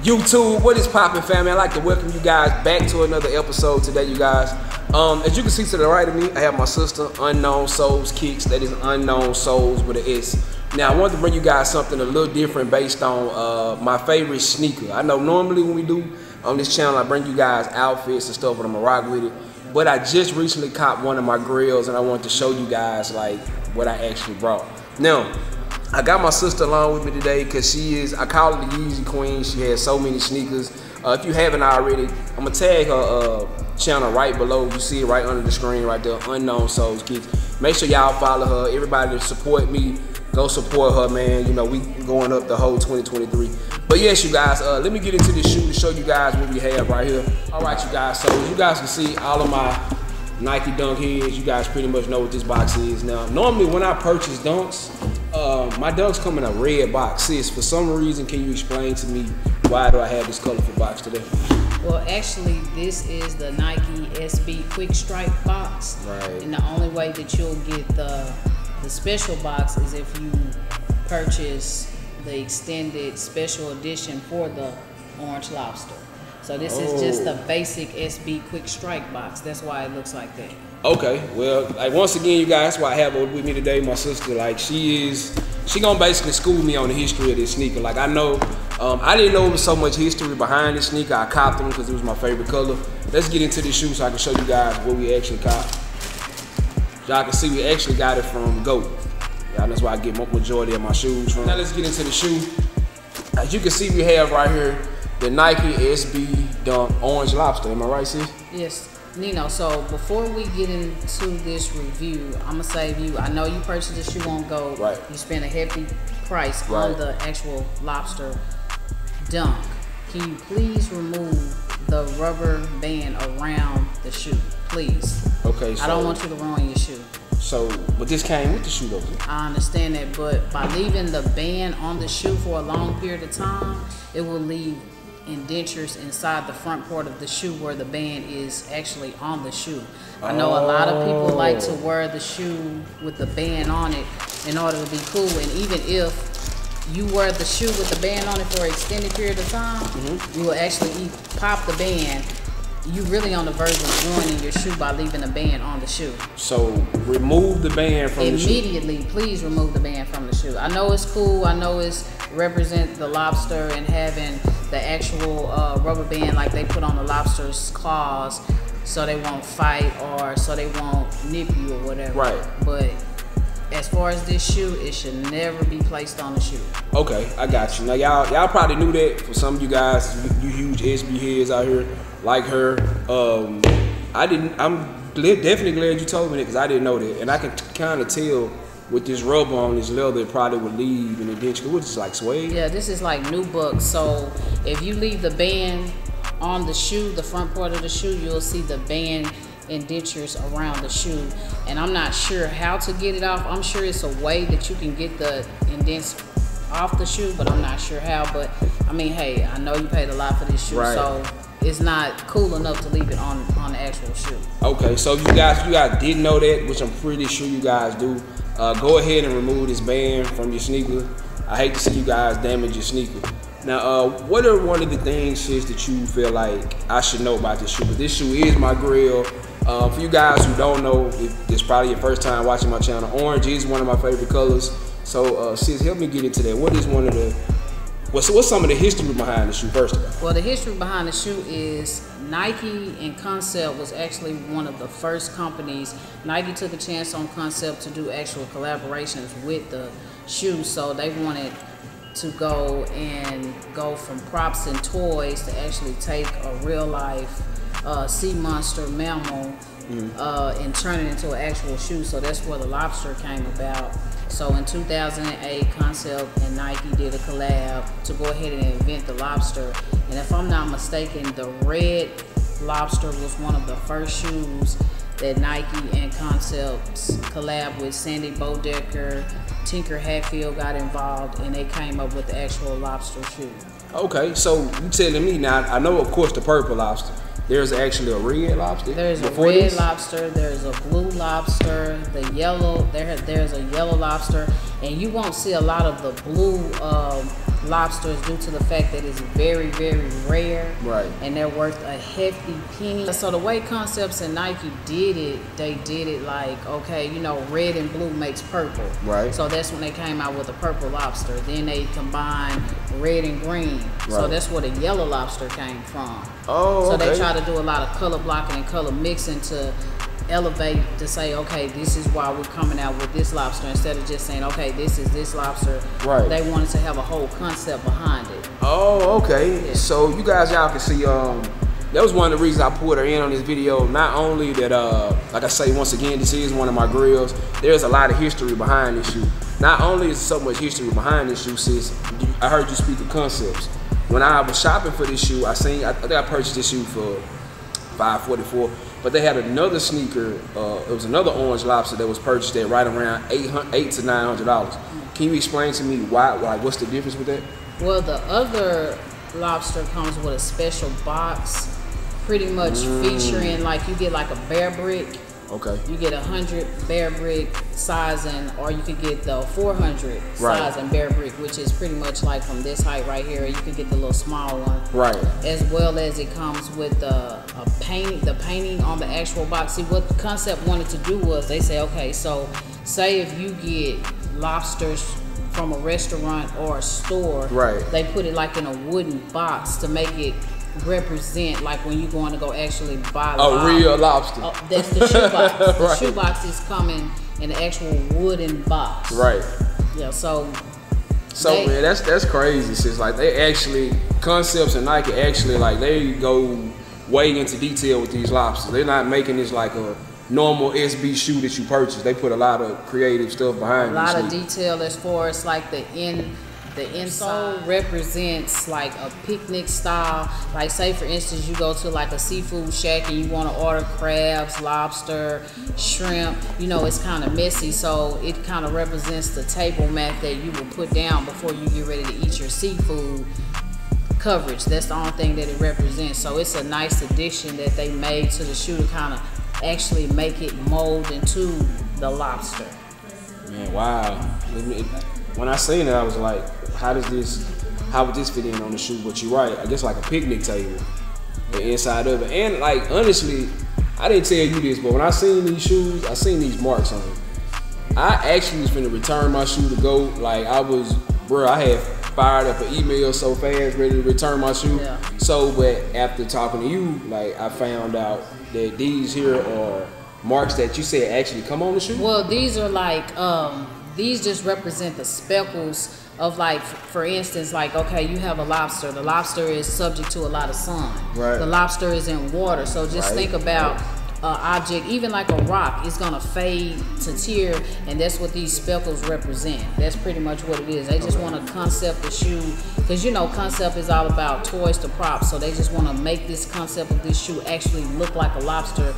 YouTube, what is poppin', family? I'd like to welcome you guys back to another episode today, you guys. As you can see to the right of me, I have my sister, Unknown Souls Kicks. That is Unknown Souls with an S. Now, I wanted to bring you guys something a little different based on my favorite sneaker. I know normally when we do on this channel, I bring you guys outfits and stuff, but I'm gonna rock with it. But I just recently copped one of my grails, and I wanted to show you guys like what I actually brought. Now, I got my sister along with me today because she is, I call her the Yeezy Queen. She has so many sneakers. If you haven't already, I'm gonna tag her channel right below. You see it right under the screen right there, Unknown Souls Kicks. Make sure y'all follow her. Everybody that support me, go support her, man. You know, we going up the whole 2023. But yes, you guys, let me get into this shoe to show you guys what we have right here. All right, you guys, so as you guys can see, all of my Nike Dunk heads, you guys pretty much know what this box is. Now, normally when I purchase Dunks, my Dunks come in a red box. Sis, for some reason, can you explain to me why do I have this colorful box today? Well, actually, this is the Nike SB Quick Strike box. Right. And the only way that you'll get the special box is if you purchase the extended special edition for the Orange Lobster. So this is just the basic SB Quick Strike box. That's why it looks like that. Okay, well, like once again, you guys, that's why I have her with me today, my sister. Like she gonna basically school me on the history of this sneaker. Like I know, I didn't know there was so much history behind this sneaker. I copped them because it was my favorite color. Let's get into this shoe so I can show you guys what we actually copped. Y'all can see we actually got it from GOAT. Yeah, that's where I get majority of my shoes from. Now let's get into the shoe. As you can see, we have right here the Nike SB Dunk Orange Lobster. Am I right, sis? Yes. Nino, so before we get into this review, I'm gonna save you. I know you purchased the shoe on GOAT. Right. You spent a hefty price on the actual Lobster Dunk. Can you please remove the rubber band around the shoe, please? Okay. So, I don't want you to ruin your shoe. So, but this came with the shoe though. I understand that, but by leaving the band on the shoe for a long period of time, it will leave indentures inside the front part of the shoe where the band is actually on the shoe. I know a lot of people like to wear the shoe with the band on it in order to be cool, and even if you wear the shoe with the band on it for an extended period of time, you will actually pop the band. You really on the verge of ruining your shoe by leaving the band on the shoe. So remove the band from the shoe. Immediately, please remove the band from the shoe. I know it's cool. I know it's represent the lobster and having the actual rubber band like they put on the lobster's claws so they won't fight or so they won't nip you or whatever. Right. But as far as this shoe, it should never be placed on the shoe. Okay, I got you. Now y'all probably knew that. For some of you guys, you huge SB heads out here like her. I didn't. I'm definitely glad you told me that because I didn't know that, and I can kind of tell with this rubber on this leather, it probably would leave an indenture. What is this, like suede? Yeah, this is like nubuck. So if you leave the band on the shoe, the front part of the shoe, you'll see the band indentures around the shoe. And I'm not sure how to get it off. I'm sure it's a way that you can get the indents off the shoe, but I'm not sure how. But I mean, hey, I know you paid a lot for this shoe, right. So it's not cool enough to leave it on the actual shoe. Okay, so if you guys didn't know that, which I'm pretty sure you guys do, go ahead and remove this band from your sneaker. I hate to see you guys damage your sneaker. Now, what are one of the things, sis, that you feel like I should know about this shoe? This shoe is my grail. For you guys who don't know, if it's probably your first time watching my channel, orange is one of my favorite colors. So, sis, help me get into that. What is one of the What's some of the history behind the shoe, first of all? Well, the history behind the shoe is Nike and Concept was actually one of the first companies. Nike took a chance on Concept to do actual collaborations with the shoe, so they wanted to go from props and toys to actually take a real life sea monster mammal and turn it into an actual shoe. So that's where the lobster came about. So in 2008, Concept and Nike did a collab to go ahead and invent the lobster. And if I'm not mistaken, the red lobster was one of the first shoes that Nike and Concepts collab with. Sandy Bodecker, Tinker Hatfield got involved, and they came up with the actual lobster shoe. Okay, so you telling me now, I know of course the purple lobster. There's actually a red lobster. There's a red lobster, there's a blue lobster, the yellow, there's a yellow lobster, and you won't see a lot of the blue lobsters due to the fact that it's very, very rare. Right. And they're worth a hefty penny. So the way Concepts and Nike did it, they did it like, okay, you know, red and blue makes purple. Right. So that's when they came out with a purple lobster. Then they combined red and green. Right. So that's where the yellow lobster came from. Oh, so okay. they try to do a lot of color blocking and color mixing to elevate, to say, okay, this is why we're coming out with this lobster, instead of just saying, okay, this is this lobster. Right. They wanted to have a whole concept behind it. Oh, okay. Yeah. So you guys, y'all can see, that was one of the reasons I pulled her in on this video. Not only that, like I say, once again, this is one of my grills. There's a lot of history behind this shoe. Not only is so much history behind this shoe, sis, I heard you speak of Concepts. When I was shopping for this shoe, I think I purchased this shoe for $544. But they had another sneaker, it was another orange lobster that was purchased at right around $800 to $900. Can you explain to me why, like, what's the difference with that? Well, the other lobster comes with a special box, pretty much featuring, like, you get like a bear brick. Okay. You get 100 bear brick sizing, or you could get the 400 sizing bear brick, which is pretty much like from this height right here. You could get the little small one. Right. As well as it comes with the painting on the actual box. See, what the Concept wanted to do was, they say, okay, so say if you get lobsters from a restaurant or a store, right, they put it like in a wooden box to make it represent like when you're going to go actually buy a real lobster. That's the shoebox. The right. shoebox is coming in an actual wooden box. Right. Yeah. So man, that's crazy. Sis. Like, they actually, Concepts and Nike actually, like, they go way into detail with these lobsters. They're not making this like a normal SB shoe that you purchase. They put a lot of creative stuff behind it. A lot of detail as far as like the insole represents like a picnic style. Like, say for instance, you go to like a seafood shack and you want to order crabs, lobster, shrimp. You know, it's kind of messy, so it kind of represents the table mat that you will put down before you get ready to eat your seafood coverage. That's the only thing that it represents. So it's a nice addition that they made to the shoe to kind of actually make it mold into the lobster. Man, wow. When I seen it, I was like, how would this fit in on the shoe? But you're right, I guess like a picnic table, the inside of it. And like, honestly, I didn't tell you this, but when I seen these shoes, I seen these marks on them. I actually was finna return my shoe to go. Like, I had fired up an email so fast, ready to return my shoe. Yeah. So, but after talking to you, like, I found out that these here are marks that you said actually come on the shoe. Well, these are like, these just represent the speckles of, like, for instance, like, okay, you have a lobster. The lobster is subject to a lot of sun. Right. The lobster is in water. So just think about an object, even like a rock, is gonna fade to tear, and that's what these speckles represent. That's pretty much what it is. They just want to concept the shoe, because, you know, Concept is all about toys to props. So they just want to make this concept of this shoe actually look like a lobster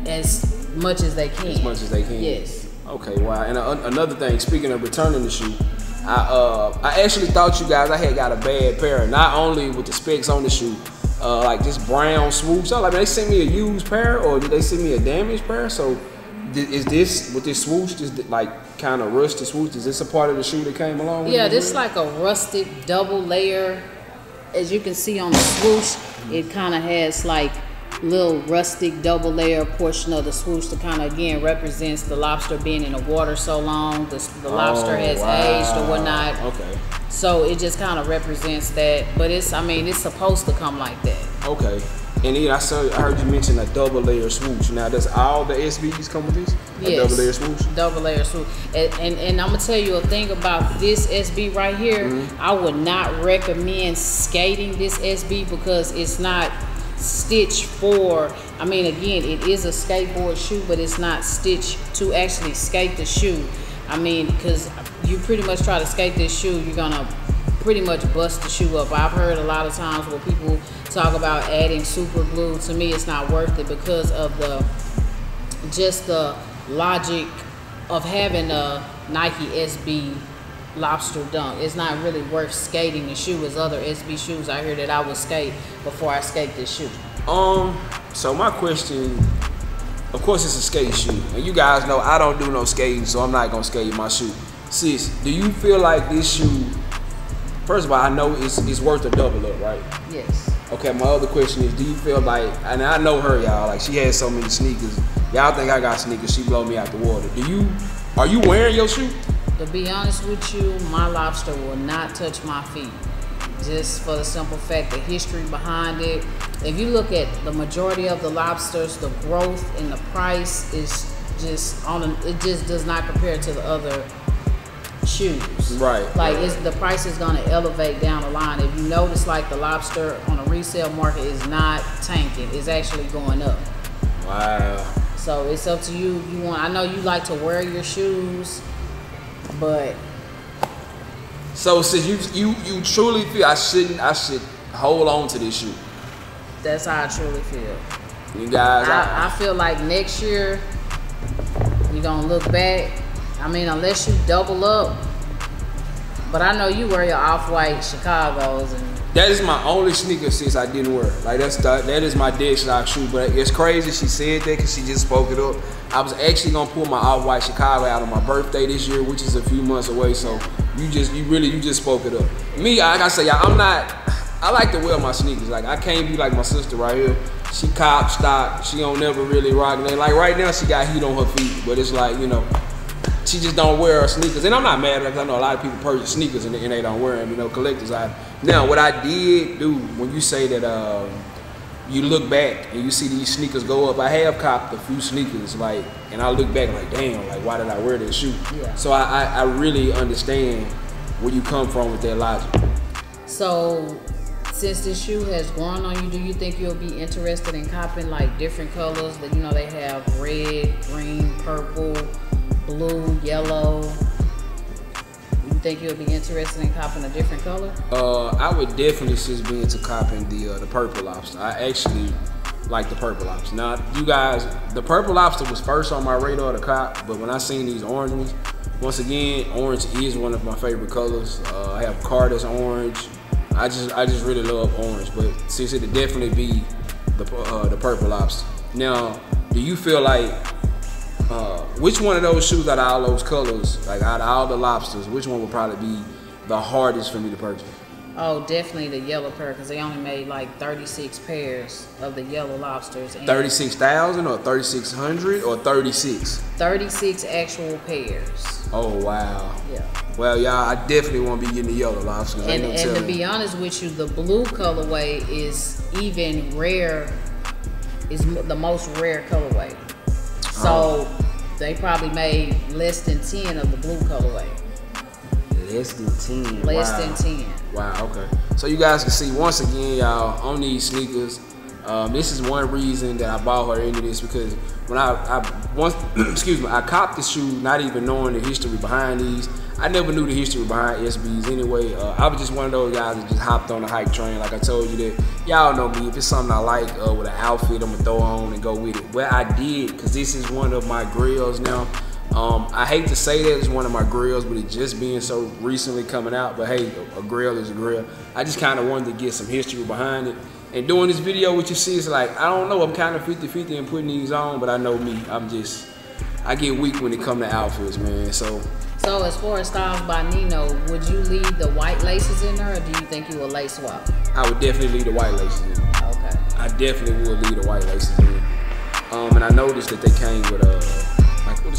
as much as they can. As much as they can. Yes. Okay, wow. And another thing, speaking of returning the shoe, I actually thought you guys, I had got a bad pair, not only with the specs on the shoe, like this brown swoosh. So like, they sent me a used pair, or did they send me a damaged pair? So is this, with this swoosh, just like kind of rusted swoosh, is this a part of the shoe that came along with it? Yeah, this is like a rustic double layer. As you can see on the swoosh, it kind of has like little rustic double layer portion of the swoosh that kind of, again, represents the lobster being in the water so long. The lobster has aged or whatnot. Okay. So it just kind of represents that. But it's, I mean, it's supposed to come like that. Okay. And then I heard you mention a double layer swoosh. Now, does all the SBs come with this? Yes. A double layer swoosh? Double layer swoosh. And I'm going to tell you a thing about this SB right here. I would not recommend skating this SB because it's not stitched for, I mean, again, it is a skateboard shoe, but it's not stitched to actually skate the shoe. I mean, because you pretty much try to skate this shoe, you're gonna pretty much bust the shoe up. I've heard a lot of times where people talk about adding super glue. To me, it's not worth it because of just the logic of having a Nike SB lobster dunk. It's not really worth skating the shoe as other SB shoes I hear that I would skate before I skate this shoe. So my question, of course it's a skate shoe, and you guys know I don't do no skating, so I'm not gonna skate my shoe. Sis, do you feel like this shoe First of all, I know it's worth a double up, right? Yes. Okay, my other question is, do you feel like, and I know her, y'all, like she has so many sneakers. Y'all think I got sneakers, she blow me out the water. Are you wearing your shoe? To be honest with you, my lobster will not touch my feet. Just for the simple fact, the history behind it. If you look at the majority of the lobsters, the growth and the price is just it just does not compare to the other shoes. Right. Like the price is gonna elevate down the line. If you notice, like the lobster on a resale market is not tanking, it's actually going up. Wow. So it's up to you. I know you like to wear your shoes, but so since you truly feel I should hold on to this shoe. That's how I truly feel. You guys, I feel like next year you're gonna look back. I mean, unless you double up, but I know you wear your off-white Chicago's, and that is my only sneaker since I didn't wear. Like that is my dead stock shoe. But it's crazy she said that because she just spoke it up. I was actually gonna pull my off-white Chicago out on my birthday this year, which is a few months away. So you just spoke it up. Me, like I say, I like to wear my sneakers. Like I can't be like my sister right here. She cop stock. She don't never really rock it. Like right now she got heat on her feet, but it's like, you know, she just don't wear her sneakers. And I'm not mad at her because I know a lot of people purchase sneakers and they don't wear them, you know, collectors. Now, what I did do, when you say that you look back and you see these sneakers go up, I have copped a few sneakers, like, and I look back like, damn, like, why did I wear this shoe? Yeah. So I really understand where you come from with that logic. So, since this shoe has grown on you, do you think you'll be interested in copping like different colors? That, you know, they have red, green, purple, blue, yellow. You think you'll be interested in copping a different color? I would definitely just be into copping the purple lobster. I actually like the purple lobster. Now, you guys, the purple lobster was first on my radar to cop, but when I seen these orange ones, once again, orange is one of my favorite colors. I have Carter's orange. I just really love orange, but since it'd definitely be the purple lobster. Now, do you feel like which one of those shoes out of all those colors, like out of all the lobsters, which one would probably be the hardest for me to purchase? Oh, definitely the yellow pair, because they only made like 36 pairs of the yellow lobsters. 36,000 or 3,600 or 36? 36 actual pairs. Oh, wow. Yeah. Well, y'all, I definitely won't be getting the yellow lobsters. And to be honest with you, the blue colorway is even rare, is the most rare colorway. So they probably made less than 10 of the blue colorway. Less than 10. Less wow. than 10. Wow, okay. So you guys can see, once again, y'all, on these sneakers, this is one reason that I bought her into this, because when I copped the shoe, not even knowing the history behind these. I never knew the history behind SBs anyway. I was just one of those guys that just hopped on the hype train. Like I told you that, y'all know me, if it's something I like with an outfit, I'm gonna throw on and go with it. Well, I did, because this is one of my grails now. I hate to say that it's one of my grails, but it just being so recently coming out. But hey, a grail is a grail. I just kind of wanted to get some history behind it. And doing this video, what you see is like, I don't know, I'm kind of 50-50 in putting these on, but I know me, I get weak when it comes to outfits, man. So as far as styles by Nino, would you leave the white laces in there, or do you think you would lace swap? I would definitely leave the white laces in. Okay. I definitely would leave the white laces in. And I noticed that they came with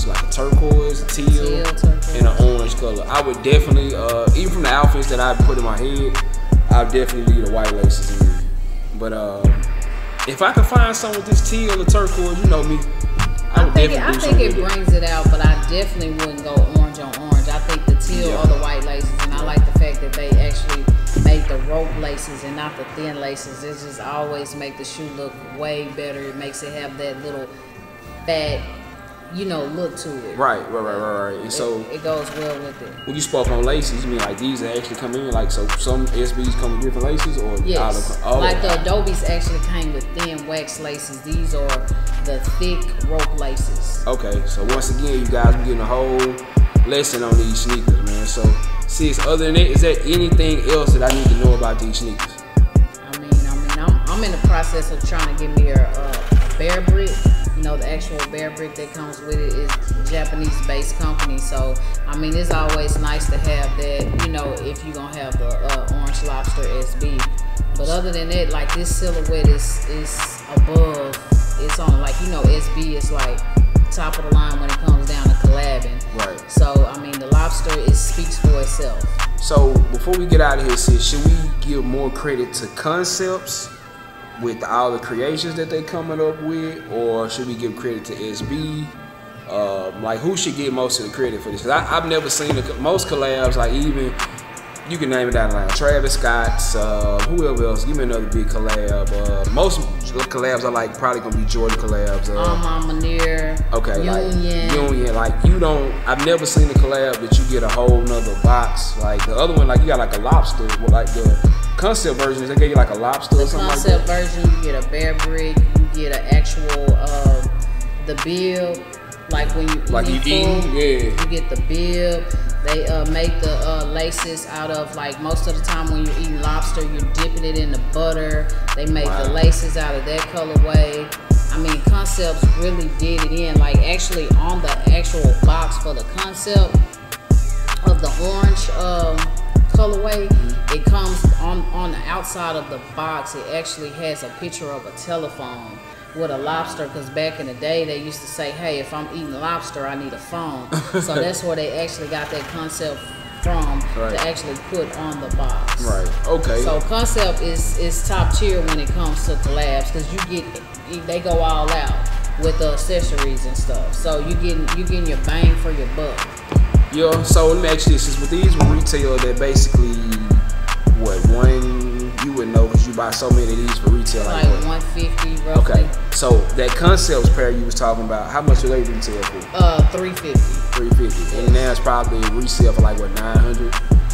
like a turquoise, teal, turquoise, and an orange color. I would definitely, even from the outfits that I put in my head, I would definitely leave the white laces in. But if I could find something with this teal or turquoise, you know me, I think it brings it out, but I definitely wouldn't go orange on orange. I think the teal or the white laces, and I like the fact that they actually made the rope laces and not the thin laces. It just always make the shoe look way better. It makes it have that little fat, you know, look to it. Right. And so it goes well with it. When you spoke on laces, you mean like these that actually come in, like, so some SBs come with different laces, or yes, like the Adobe's actually came with thin wax laces. These are the thick rope laces. Okay, so once again, you guys, we're getting a whole lesson on these sneakers, man. So, sis, other than that, is there anything else that I need to know about these sneakers? I mean, I'm in the process of trying to get me a bear brick. You know, the actual bear brick that comes with it is Japanese-based company. So, I mean, it's always nice to have that, you know, if you're going to have the orange lobster SB. But other than that, like, this silhouette is above. It's on, like, you know, SB is like top of the line when it comes down to collabing. Right. So, I mean, the lobster speaks for itself. So, before we get out of here, sis, should we give more credit to concepts with all the creations that they coming up with, or should we give credit to SB? Like, who should get most of the credit for this? Cause I've never seen most collabs, like, even you can name it down the line. Travis Scott's, whoever else, give me another big collab. Most collabs are like probably gonna be Jordan collabs. Manir. Okay, Union. Like you don't. I've never seen a collab that you get a whole nother box. Like the other one, like you got like a lobster. With like the concept version, they gave you like a lobster or something like that. The concept version, you get a bear brick. You get an actual the bib. Like when you eat, you get the bib. They make the laces out of, like, most of the time when you're eating lobster, you're dipping it in the butter. They make the laces out of that colorway. I mean, Concepts really did it in. Like, actually on the actual box for the concept of the orange colorway, it comes on the outside of the box. It actually has a picture of a telephone with a lobster, because back in the day they used to say, hey, if I'm eating lobster, I need a phone. So that's where they actually got that concept from, to actually put on the box. Right. Okay. So Concept is top tier when it comes to collabs, because they go all out with the accessories and stuff. So you getting your bang for your buck. Yeah. So let me ask you this: is with these retail, that basically what you wouldn't know because you buy so many of these for retail. Like 150 roughly. Okay, so that Concepts pair you was talking about, how much do they retail for? 350. 350, and now it's probably resale for like what, 900?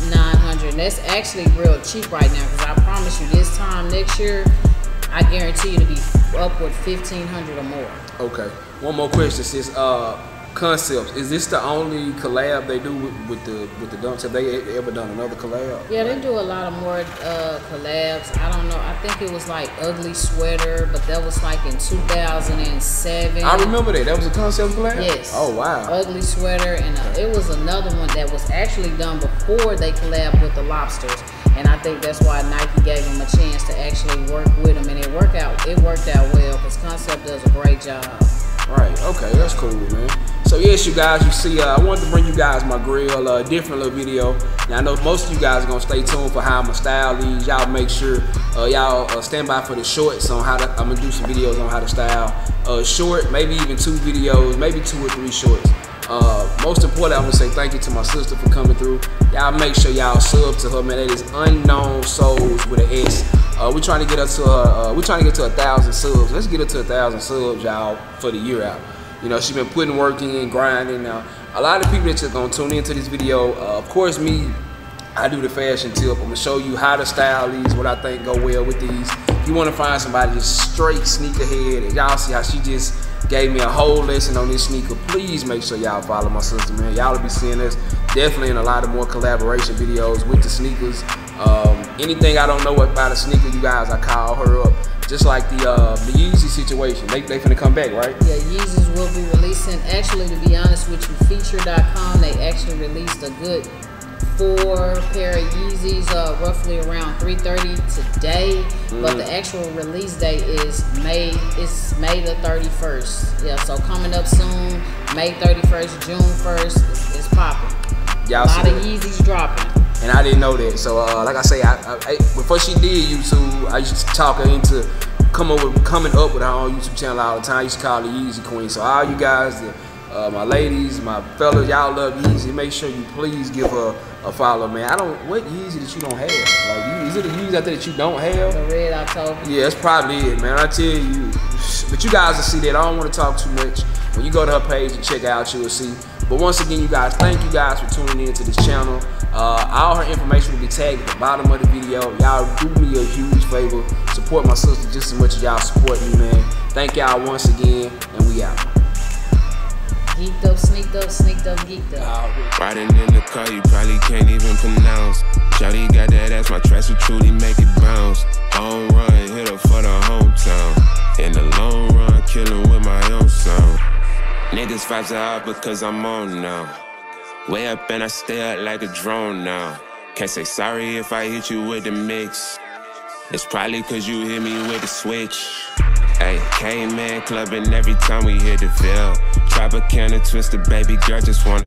900, and that's actually real cheap right now, because I promise you, this time next year, I guarantee you to be upward 1,500 or more. Okay, one more question, sis. Concepts, is this the only collab they do with the dunks? Have they ever done another collab? Yeah, they do a lot of more collabs. I don't know. I think it was like Ugly Sweater, but that was like in 2007. I remember that. That was a Concept collab? Yes. Oh, wow. Ugly Sweater, and it was another one that was actually done before they collabed with the lobsters. And I think that's why Nike gave them a chance to actually work with them, and it worked out well, because Concept does a great job. Right, okay, that's cool, man. So yes, you guys, you see, I wanted to bring you guys my grill, different little video. Now I know most of you guys are gonna stay tuned for how I'm gonna style these. Y'all make sure y'all stand by for the shorts on how to. I'm gonna do some videos on how to style short, maybe even 2 videos, maybe 2 or 3 shorts. Most important, I want to say thank you to my sister for coming through. Y'all make sure y'all sub to her, man. That is Unknown Souls with an S. We're trying to get her to we're trying to get to 1,000 subs. Let's get her to 1,000 subs, y'all, for the year out. You know, she's been putting work in, grinding. Now, a lot of people that are gonna tune into this video, of course, me, I do the fashion tip. I'm gonna show you how to style these, what I think go well with these. If you want to find somebody just straight sneakerhead, and y'all see how she just gave me a whole lesson on this sneaker, please make sure y'all follow my sister, man. Y'all will be seeing us definitely in a lot of more collaboration videos with the sneakers. Anything I don't know about a sneaker, you guys, I call her up. Just like the Yeezy situation, they finna come back, right? Yeah, Yeezys will be releasing. Actually, to be honest with you, Feature.com, they actually released a good 4 pair of Yeezys, roughly around 3:30 today. But the actual release date is May the 31st. Yeah, so coming up soon, May 31st, June 1st, it's popping. A lot of Yeezys dropping. And I didn't know that. So like I say, before she did YouTube, I used to talk her into coming up with her own YouTube channel all the time. I used to call her Yeezy Queen. So all you guys, my ladies, my fellas, y'all love Yeezy. Make sure you please give her a follow, man. What Yeezy that you don't have? Like, is it a Yeezy out there that you don't have? The red October. Yeah, that's probably it, man. I tell you. But you guys will see that. I don't want to talk too much. When you go to her page and check out, you will see. But once again, you guys, thank you guys for tuning in to this channel. All her information will be tagged at the bottom of the video. Y'all do me a huge favor. Support my sister just as much as y'all support me, man. Thank y'all once again, and we out. Geeked up, sneaked up, sneaked up, geeked up. Riding in the car, you probably can't even pronounce. Shawty got that ass, my tracks will truly make it bounce. Home run, hit her for the hometown. In the long run, killing with my own these vibes are out because I'm on now. Way up and I stay up like a drone now. Can't say sorry if I hit you with the mix. It's probably cause you hit me with the switch. Hey, K-Man clubbing every time we hit the Ville. Drop a can and twist the baby girl, just wanna